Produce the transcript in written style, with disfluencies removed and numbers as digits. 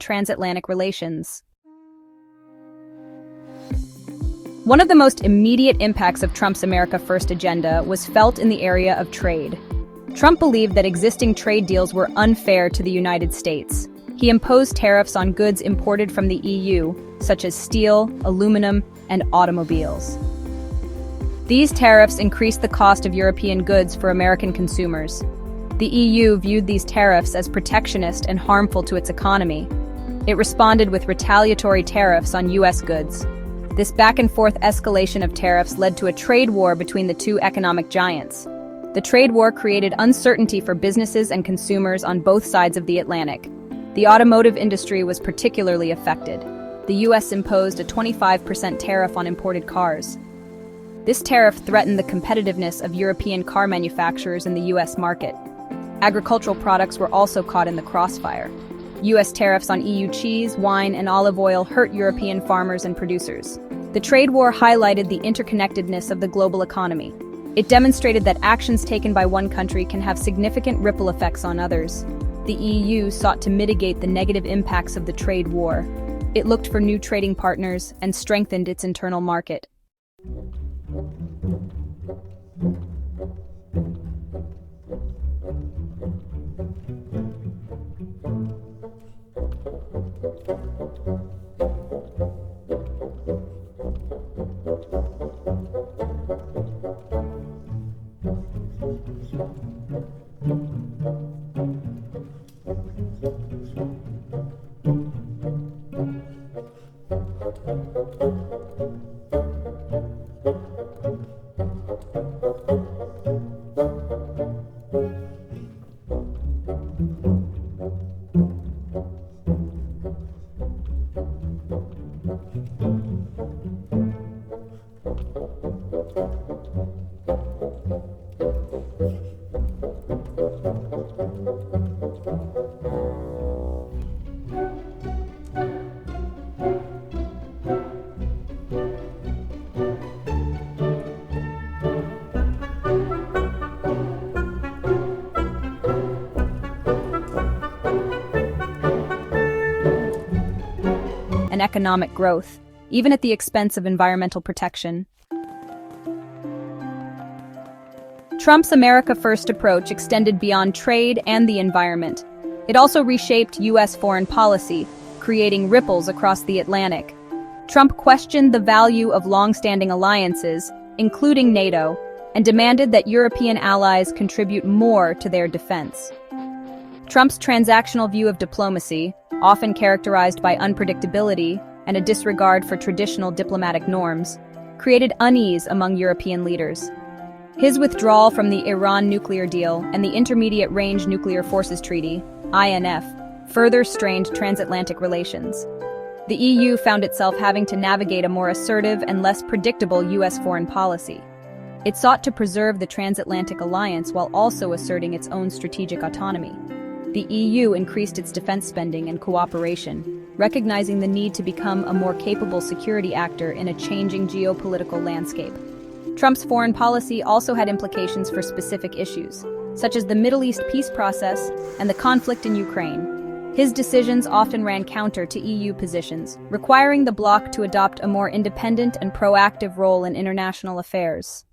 transatlantic relations. One of the most immediate impacts of Trump's America First agenda was felt in the area of trade. Trump believed that existing trade deals were unfair to the United States. He imposed tariffs on goods imported from the EU, such as steel, aluminum, and automobiles. These tariffs increased the cost of European goods for American consumers. The EU viewed these tariffs as protectionist and harmful to its economy. It responded with retaliatory tariffs on US goods. This back-and-forth escalation of tariffs led to a trade war between the two economic giants. The trade war created uncertainty for businesses and consumers on both sides of the Atlantic. The automotive industry was particularly affected. The US imposed a 25% tariff on imported cars. This tariff threatened the competitiveness of European car manufacturers in the US market. Agricultural products were also caught in the crossfire. US tariffs on EU cheese, wine, and olive oil hurt European farmers and producers. The trade war highlighted the interconnectedness of the global economy. It demonstrated that actions taken by one country can have significant ripple effects on others. The EU sought to mitigate the negative impacts of the trade war. It looked for new trading partners and strengthened its internal market. And economic growth, even at the expense of environmental protection. Trump's America First approach extended beyond trade and the environment. It also reshaped U.S. foreign policy, creating ripples across the Atlantic. Trump questioned the value of long-standing alliances, including NATO, and demanded that European allies contribute more to their defense. Trump's transactional view of diplomacy, often characterized by unpredictability and a disregard for traditional diplomatic norms, created unease among European leaders. His withdrawal from the Iran nuclear deal and the Intermediate Range Nuclear Forces Treaty, INF, further strained transatlantic relations. The EU found itself having to navigate a more assertive and less predictable U.S. foreign policy. It sought to preserve the transatlantic alliance while also asserting its own strategic autonomy. The EU increased its defense spending and cooperation, recognizing the need to become a more capable security actor in a changing geopolitical landscape. Trump's foreign policy also had implications for specific issues, such as the Middle East peace process and the conflict in Ukraine. His decisions often ran counter to EU positions, requiring the bloc to adopt a more independent and proactive role in international affairs.